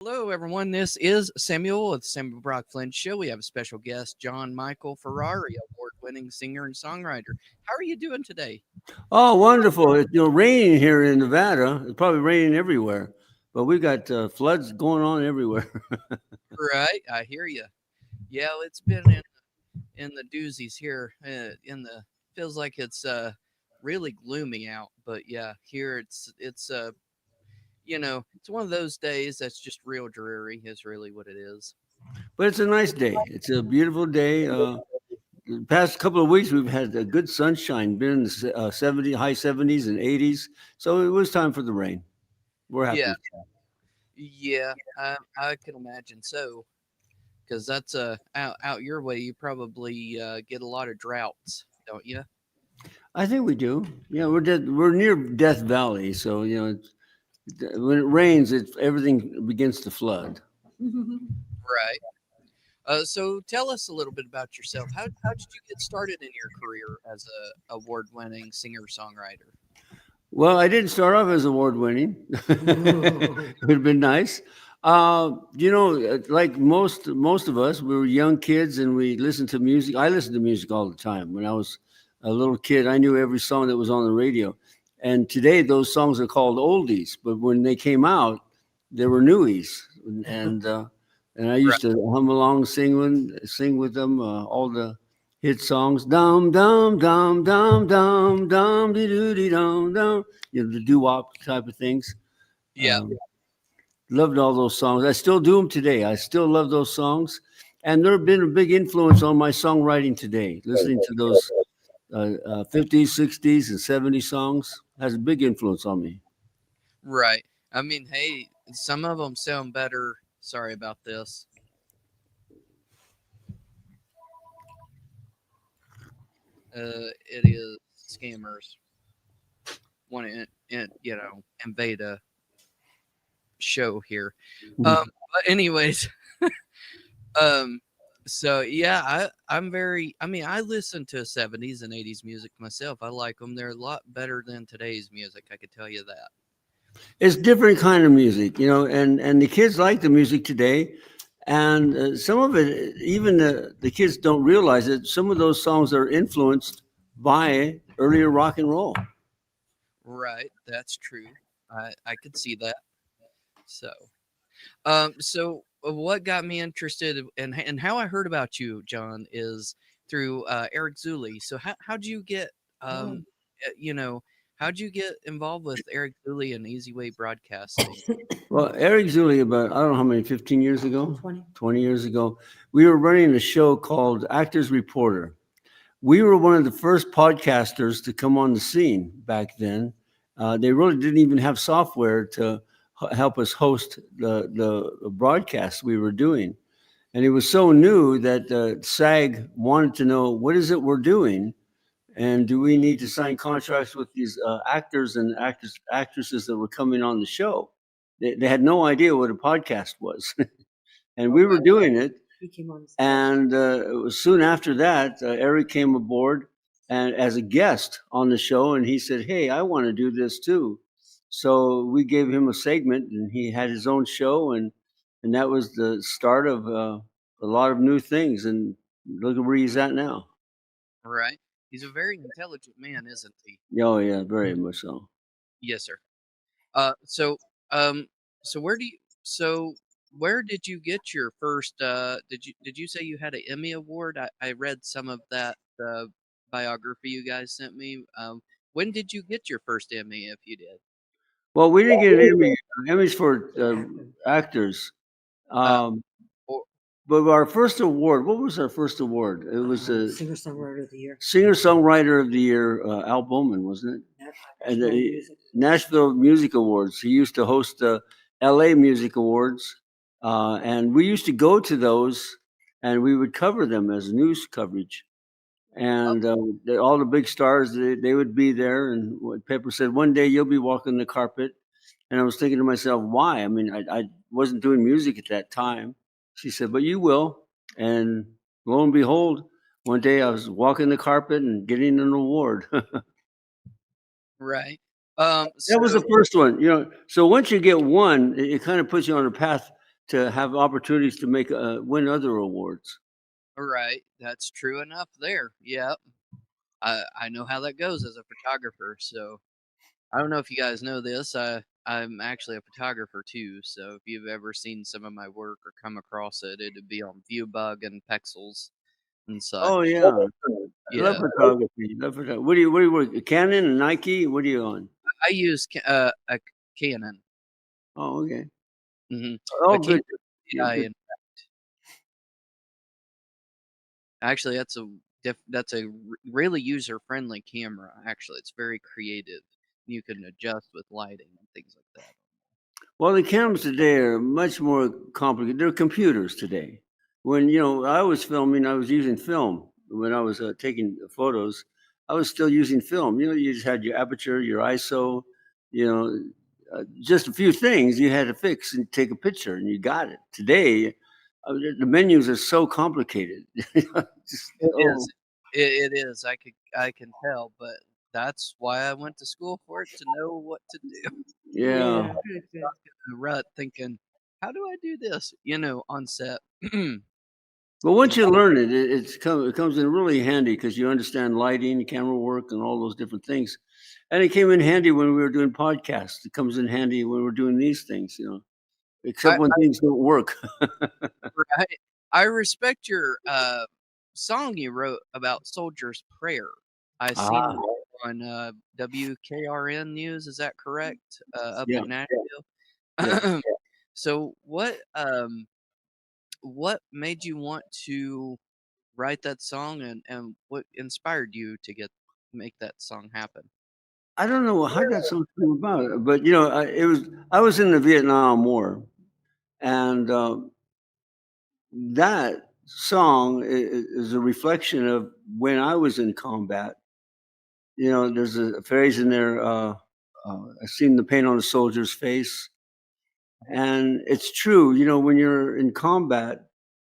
Hello, everyone. This is Samuel with the Samuel Brock Flynn Show. We have a special guest, John Michael Ferrari, award-winning singer and songwriter. How are you doing today? Oh, wonderful! It's raining here in Nevada. It's probably raining everywhere, but we got floods going on everywhere. Right, I hear you. Yeah, it's been in the doozies here. In the feels like it's really gloomy out, but yeah, here it's it's one of those days that's just real dreary. Is really what it is. But it's a nice day. It's a beautiful day. The past couple of weeks, we've had a good sunshine, been in the 70, high 70s and 80s. So it was time for the rain. We're Yeah, happy. yeah, I can imagine so. Because that's out your way. You probably get a lot of droughts, don't you? I think we do. Yeah, we're near Death Valley, so when it rains, everything begins to flood. Right. So tell us a little bit about yourself. How did you get started in your career as a award-winning singer-songwriter? Well, I didn't start off as award winning. It would have been nice. Like most of us, we were young kids and we listened to music. I listened to music all the time. When I was a little kid, I knew every song that was on the radio. And today, those songs are called oldies, but when they came out, they were newies. And uh, and I Right. used to hum along, sing with them, all the hit songs. Dum dum dum dum dum dum dee doo dee dum dum. The doo wop type of things. Yeah. Um, Loved all those songs. I still do them today. I still love those songs, and they've been a big influence on my songwriting today. Listening to those 50s, 60s, and 70s songs has a big influence on me. Right. I mean, hey, some of them sound better. Sorry about this. It is scammers want to invade a show here. But anyways, um, so yeah, I'm very. I mean, I listen to 70s and 80s music myself. I like them. They're a lot better than today's music. I could tell you that. It's different kind of music, and the kids like the music today, and some of it, even the kids don't realize it. Some of those songs are influenced by earlier rock and roll. Right, that's true. I could see that. So what got me interested and how I heard about you, John, is through Eric Zuli. So how'd you get you know how'd you get involved with Eric Zuli and Easy Way Broadcasting? Well, Eric Zuli, about I don't know how many, 15 years ago, 20 years ago, we were running a show called Actors Reporter. We were one of the first podcasters to come on the scene back then. They really didn't even have software to help us host the broadcasts we were doing. And it was so new that SAG wanted to know, what is it we're doing? And do we need to sign contracts with these actors and actresses that were coming on the show? They had no idea what a podcast was. And we were Okay. doing it. And it was soon after that, Eric came aboard and as a guest on the show, and he said, "Hey, I want to do this too." So we gave him a segment, and he had his own show, and that was the start of a lot of new things. And look at where he's at now. Right. He's a very intelligent man, isn't he? Oh yeah, very much so. Yes, sir. So um so where did you get your first did you say you had an Emmy award? I read some of that biography you guys sent me. When did you get your first Emmy if you did? Well, we didn't get an Emmy. Emmys for actors. Uh Um, or but our first award, what was our first award? It was a Singer-Songwriter of the Year. Singer-Songwriter of the Year, Al Bowman, wasn't it? And the Nashville Music Awards. He used to host the L.A. Music Awards, and we used to go to those, and we would cover them as news coverage. oh, And all the big stars, they would be there. And what Pepper said, one day you'll be walking the carpet. And I was thinking to myself, why? I mean, I wasn't doing music at that time. She said, but you will. And lo and behold, one day I was walking the carpet and getting an award. right. That was the So first one. So once you get one, it kind of puts you on a path to have opportunities to make win other awards. Right. That's true enough there. Yep. I know how that goes as a photographer. So I don't know if you guys know this. I'm actually a photographer too. So if you've ever seen some of my work or come across it, it'd be on Viewbug and Pexels and Oh such. yeah, I love Yeah. photography. Love photography. What do you work? Canon and Nike? What are you on? I use a Canon. Oh, okay. Hmm. A Oh, Canon good. Yeah, good. and actually that's a really user friendly camera. Actually, it's very creative. You can adjust with lighting and things like that. Well, the cameras today are much more complicated. They're computers today. When I was filming, I was using film. When I was taking photos, I was still using film. You just had your aperture, your ISO. Just a few things you had to fix and take a picture, and you got it. Today, the menus are so complicated. Just, It oh, is. It is. I can tell, but that's why I went to school for it to know what to do. yeah. In a rut thinking, how do I do this? On set. But once And you learn it, it comes in really handy because you understand lighting, camera work, and all those different things. And it came in handy when we were doing podcasts. It comes in handy when we're doing these things, except I, when things don't work. I I respect your song you wrote about Soldier's Prayer. I seen Ah, it on WKRN News. Is that correct? Up yeah, in Nashville. yeah. So what made you want to write that song, and what inspired you to make that song happen? I don't know how that song came about, but I was in the Vietnam War, and that song is a reflection of when I was in combat. There's a phrase in there. I've seen the pain on a soldier's face, and it's true. When you're in combat,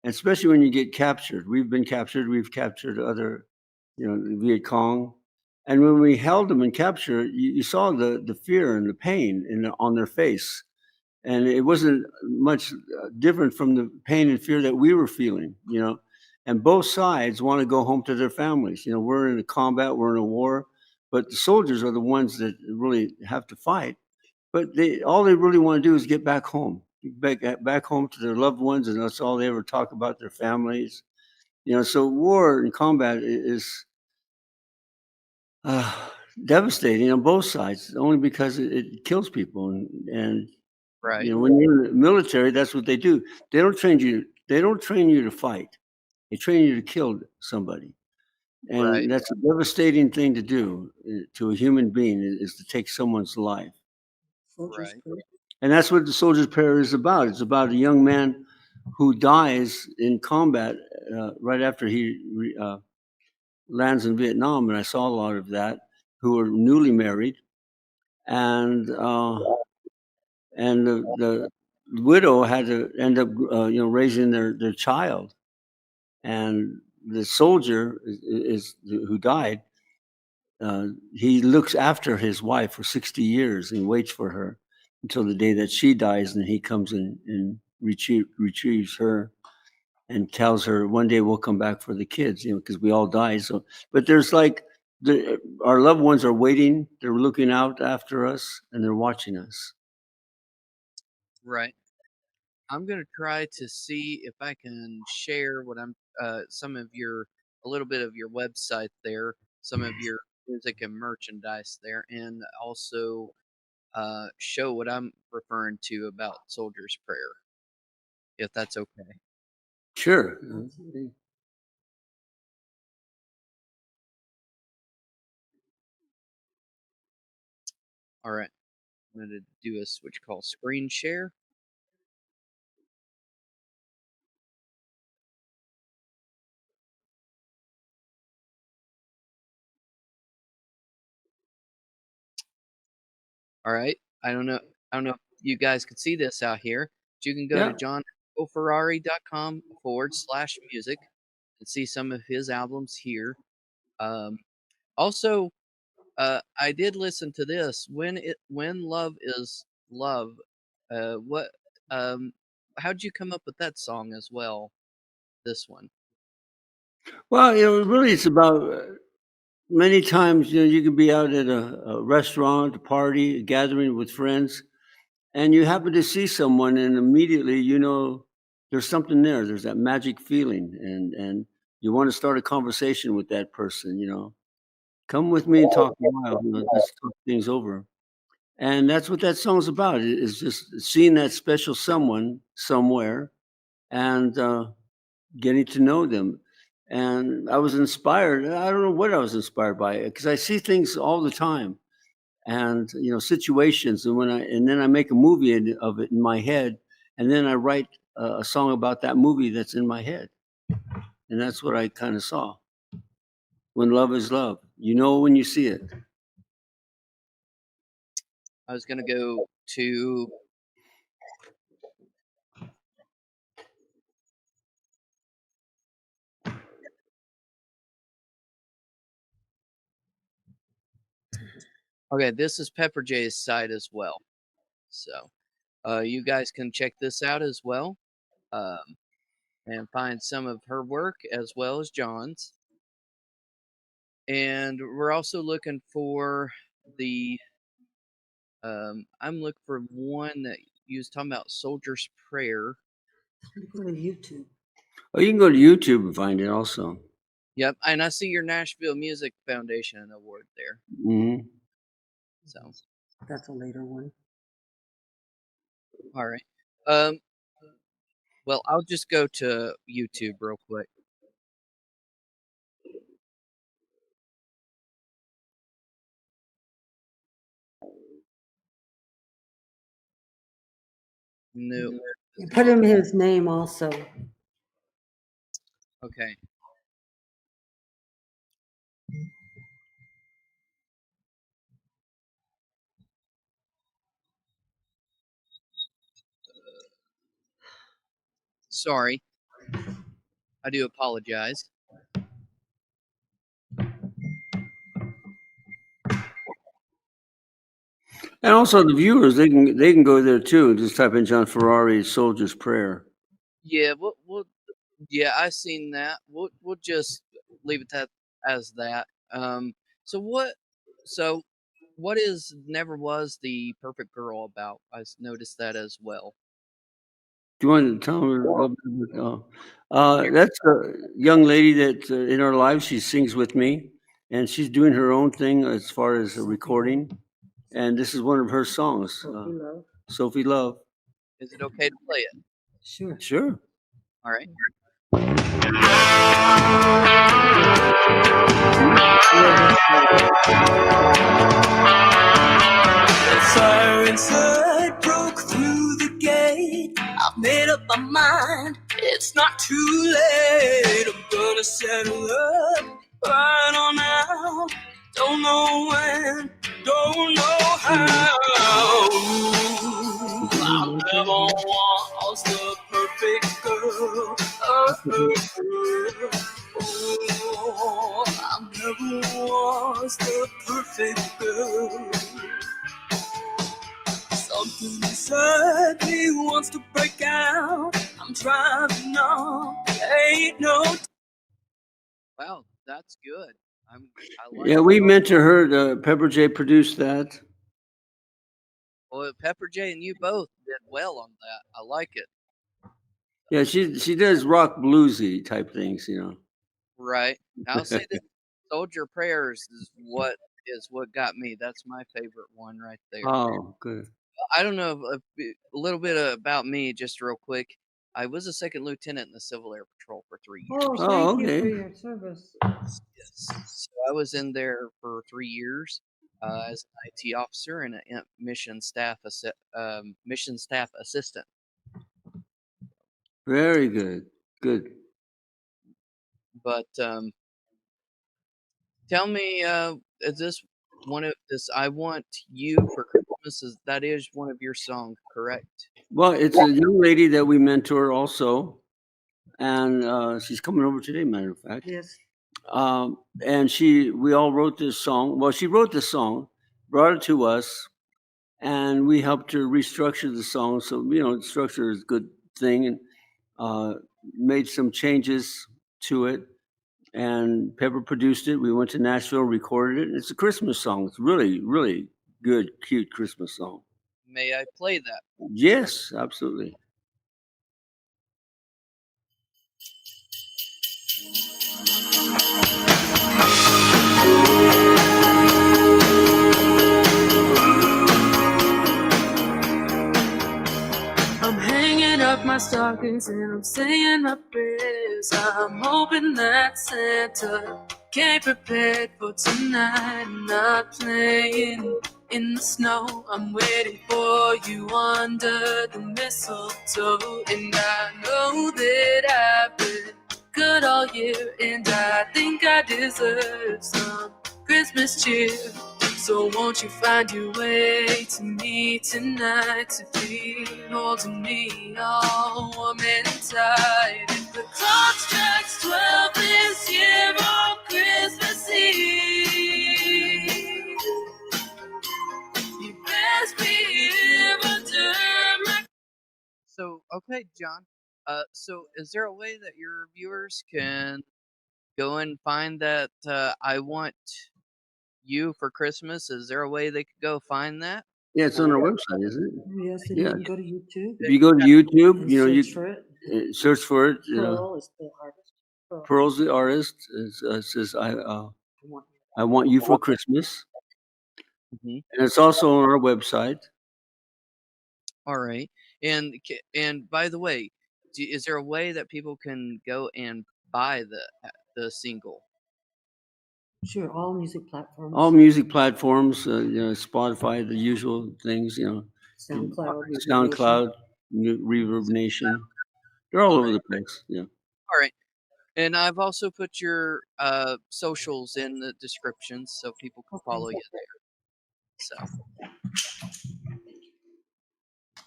especially when you get captured. We've been captured. We've captured other, the Viet Cong, and when we held them in capture, you saw the fear and the pain on their face, and it wasn't much different from the pain and fear that we were feeling. And both sides want to go home to their families. We're in a combat, we're in a war, but the soldiers are the ones that really have to fight. But all they really want to do is get back home, back home to their loved ones, and that's all they ever talk about, their families. So war and combat is uh, devastating on both sides, only because it kills people. And Right, when you're in the military, that's what they do. They don't train you. They don't train you to fight. They train you to kill somebody, right, and that's a devastating thing to do to a human being is to take someone's life. right, And that's what the soldier's prayer is about. It's about a young man who dies in combat right after he lands in Vietnam, and I saw a lot of that, who are newly married, and the widow had to end up raising their child, and the soldier who died. He looks after his wife for 60 years and waits for her until the day that she dies, and he comes in and retrieves her and tells her one day we'll come back for the kids, because we all die. So, but there's like our loved ones are waiting. They're looking out after us and they're watching us. right. I'm gonna try to see if I can share what I'm some of your a little bit of your website there, some of your music and merchandise there, and also show what I'm referring to about Soldier's Prayer, if that's okay. Sure. All right, I'm gonna do a switch called screen share. All right, I don't know if you guys can see this out here, but you can go to Yeah. johnferrari.com/music and see some of his albums here. Um, Also, I did listen to this. When love is love. What? Um, how'd you come up with that song as well? This one. Well, really, it's about many times. You can be out at a restaurant, a party, a gathering with friends, and you happen to see someone, and immediately there's something there. There's that magic feeling, and you want to start a conversation with that person. Come with me and talk a while. Let's talk things over. And that's what that song's about. It's just seeing that special someone somewhere and getting to know them. And I was inspired. I don't know what I was inspired by because I see things all the time and situations, and then I make a movie of it in my head, and then I write a song about that movie that's in my head, and that's what I kind of saw. When love is love, when you see it. I was gonna go to okay, this is Pepper J's side as well. So you guys can check this out as well. And find some of her work as well as John's. And we're also looking for the I'm looking for one that you was talking about, Soldier's Prayer. Go to YouTube. Oh, you can go to YouTube and find it also. Yep, and I see your Nashville Music Foundation award there. Mm-hmm. So that's a later one. All right. Well, I'll just go to YouTube real quick. No. You put him his name also. Okay. Sorry. I do apologize. And also the viewers, they can go there too. Just type in John Ferrari's Soldier's Prayer. Yeah, yeah, I seen that. We'll just leave it as that. So what is Never Was the Perfect Girl about? I noticed that as well. Do you want to tell them a little bit about that's a young lady that in our lives, she sings with me, and she's doing her own thing as far as a recording. And this is one of her songs, Sophie Love. Is it okay to play it? Sure. Sure. All right. The fire inside broke through the gate. I've made up my mind, it's not too late. I'm gonna settle up right on now. Don't know when, don't know how. I never was the perfect girl. Oh, I never was the perfect girl. Something inside me wants to break out. I'm driving on, ain't no. Wow, that's good. I like Yeah, we mentor her. Pepper J produced that. Well, Pepper J and you both did well on that. I like it. Yeah, she does rock bluesy type things, Right. I'll say this: Soldier Prayers is what got me. That's my favorite one right there. Oh, good. I don't know a little bit about me, just real quick. I was a second lieutenant in the Civil Air Patrol for 3 years. Oh, thank you okay. for your service. Yes. So I was in there for 3 years as an IT officer and a mission staff assistant. Very good. Good. But tell me, is this one of this? I Want You for Christmas. That is one of your songs, correct? Well, it's a young lady that we mentor also, and she's coming over today. Matter of fact, Yes. and we all wrote this song. Well, she wrote the song, brought it to us, and we helped her restructure the song. So structure is good thing and made some changes to it. And Pepper produced it. We went to Nashville, recorded it. It's a Christmas song. It's really, really good, cute Christmas song. May I play that? Yes, absolutely. I'm hanging up my stockings and I'm saying my prayers. I'm hoping that Santa came prepared for tonight. Not playing in the snow. I'm waiting for you under the mistletoe. And I know that I've been good all year, and I think I deserve some Christmas cheer. So won't you find your way to me tonight, to be holding me all warm and tight. If the clock strikes 12 this year on Christmas Eve, you best be here under my... So, okay, John. So is there a way that your viewers can go and find that I want you for Christmas? Is there a way they could go find that? Yeah, it's on our website, isn't it? Yes, and Yeah. you can go to YouTube If you go to YouTube, and you know, you search for it. search for it. Pearl is the artist. Pearl. Pearl's the artist. It says, I want I want you for Christmas. Mhm. And it's also on our website. All right. And by the way, is there a way that people can go and buy the single? Sure, all music platforms. All music platforms, you know, Spotify, the usual things, you know, SoundCloud. SoundCloud, Reverb Nation. They're all over the place. Yeah. All right. And I've also put your socials in the description so people can follow you there. So,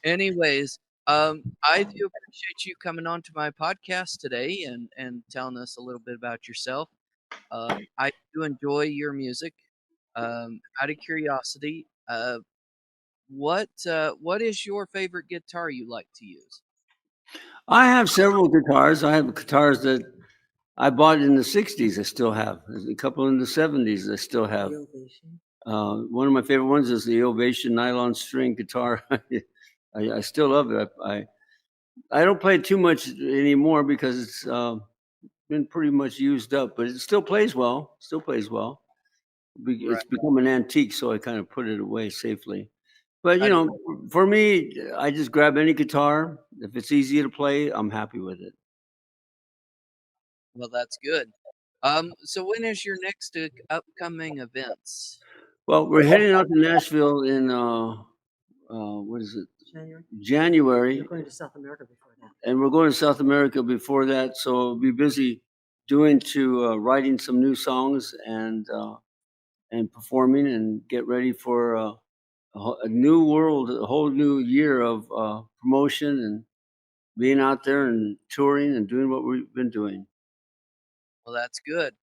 anyways, I do appreciate you coming on to my podcast today and telling us a little bit about yourself. I do enjoy your music. Out of curiosity, what is your favorite guitar you like to use? I have several guitars. I have guitars that I bought in the 60s. I still have. There's a couple in the 70s I still have. Ovation. One of my favorite ones is the Ovation nylon string guitar. I still love it. I don't play it too much anymore because it's been pretty much used up, but it still plays well. Still plays well. It's become an antique, so I kind of put it away safely. But you know, for me, I just grab any guitar. If it's easy to play, I'm happy with it. Well, that's good. So when is your next upcoming events? Well, we're heading out to Nashville in what is it? January. January, You're going to South America before that. and we're going to South America before that. So we'll be busy writing some new songs and performing and get ready for a new world, a whole new year of promotion and being out there and touring and doing what we've been doing. Well, that's good.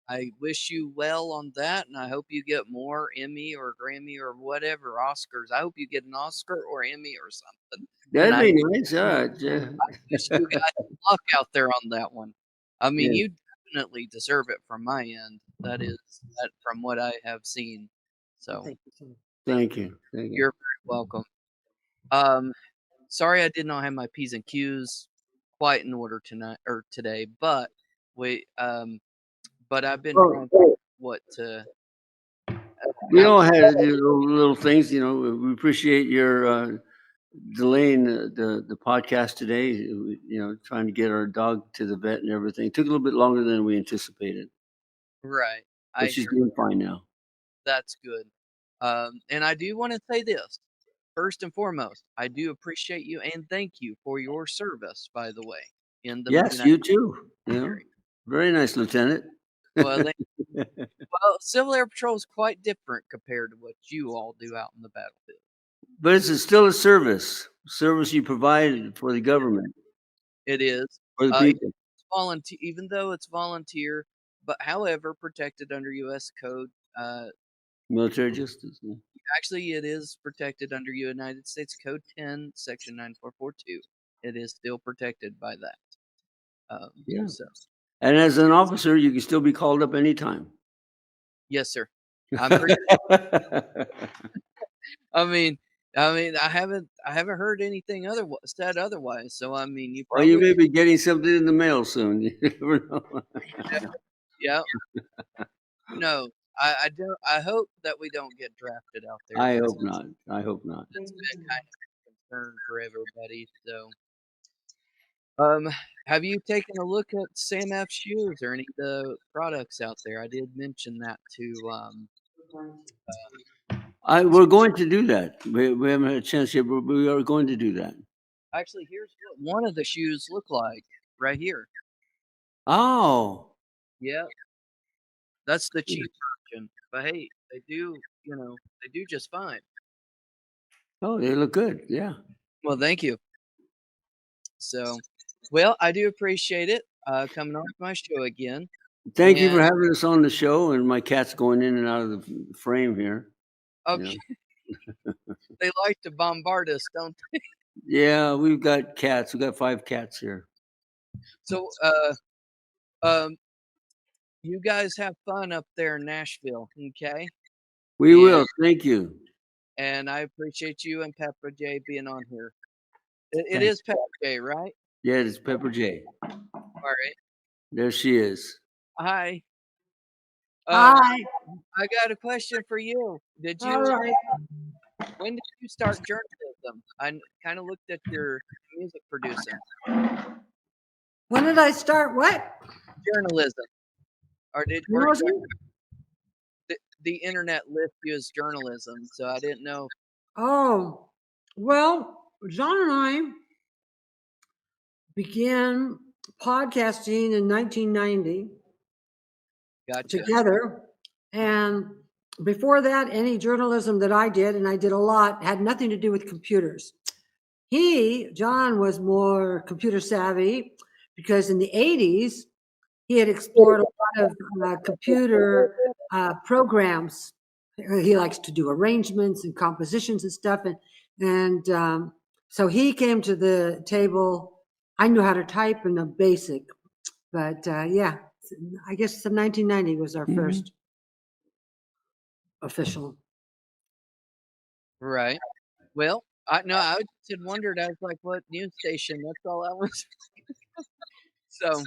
I wish you well on that, and I hope you get more Emmy or Grammy or whatever Oscars. I hope you get an Oscar or Emmy or something. And That'd I be nice. Yeah. wish you guys luck out there on that one. I mean, Yeah. you definitely deserve it from my end. That is that from what I have seen. So Thank you so much. Thank you. Thank you. you're very welcome. Sorry I did not have my P's and Q's quite in order tonight or today, but but I've been Well, trying to figure out what to we how all to had to do little things, you know. We appreciate your delaying the podcast today. You know, trying to get our dog to the vet and everything. It took a little bit longer than we anticipated, right. I but she's hear doing fine now. that's good. And I do want to say this. First and foremost, I do appreciate you and thank you for your service, by the way, in the Yes, United you too. You know, States. very nice, Lieutenant. Well, well, Civil Air Patrol is quite different compared to what you all do out in the battlefield. But it's still a service you provide for the government, It is. for the It's people. volunteer, even though it's volunteer, but however protected under U.S. code. Military justice. Yeah. Actually, it is protected under United States Code 10, Section 9442. it is still protected by that. Yeah. So And as an officer, you can still be called up anytime. yes, sir. I'm pretty. I mean, I haven't heard anything said otherwise. So I mean, you Well, you probably may be getting something in the mail soon. You never know. yeah. No, I don't. I hope that we don't get drafted out there. I hope not. I hope not. It's been kind of a concern for everybody. So, have you taken a look at Sam F shoes or any of the products out there? I did mention that to We're going to do that. We haven't had a chance yet, but we are going to do that. actually, here's what one of the shoes look like right here. Oh, Yep, that's the cheap version. But hey, they do, they do just fine. oh, they look good. Yeah. Well, thank you. So, well, I do appreciate it coming on my show again. Thank you for And having us on the show. And my cat's going in and out of the frame here. okay, they like to bombard us, don't they? Yeah, we've got cats. We've got 5 cats here. So, you guys have fun up there in Nashville, okay? We will. And Thank you. and I appreciate you and Pepper J being on here. It Thanks. is Pepper J, right? Yeah, it's Pepper J. All right. There she is. Hi. Hi. I got a question for you. Did All you? right. When did you start journalism? I kind of looked at your music producing. When did I start what? Journalism, or Journalism? the internet list you as journalism? So I didn't know. Oh, well, John and I began podcasting in 1990 Gotcha. together. And before that, any journalism that I did, and I did a lot, had nothing to do with computers. John, was more computer savvy because in the 80s, he had explored a lot of computer programs. He likes to do arrangements and compositions and stuff. And so he came to the table. I knew how to type in the basic, but yeah, I guess 1990 was our first official. Right. Well, I just had wondered. I was like, what news station? That's all I was. So,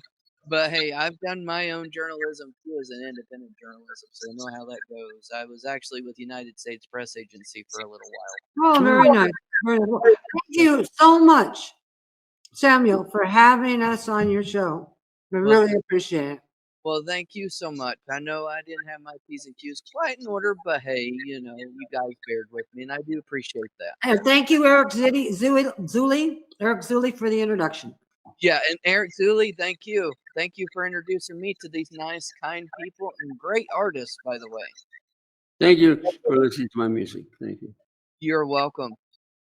but hey, I've done my own journalism too as an independent journalism, so I know how that goes. I was actually with United States Press Agency for a little while. Oh, very nice. Very well. Thank you so much, Samuel, for having us on your show. We Well, really appreciate it. Well, thank you so much. I know I didn't have my P's and Q's quite in order, but hey, you guys bared with me, and I do appreciate that. And thank you, Eric Zuli, for the introduction. Yeah, and Eric Zuli, thank you. Thank you for introducing me to these nice, kind people and great artists, by the way. Thank you for listening to my music. Thank you. You're welcome.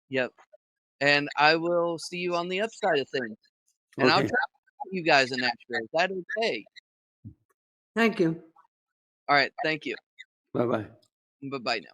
Yep. And I will see you on the upside of things. And I'll Okay. try to meet you guys in Nashville. Is that okay? Thank you. All right. Thank you. Bye-bye. Bye-bye now.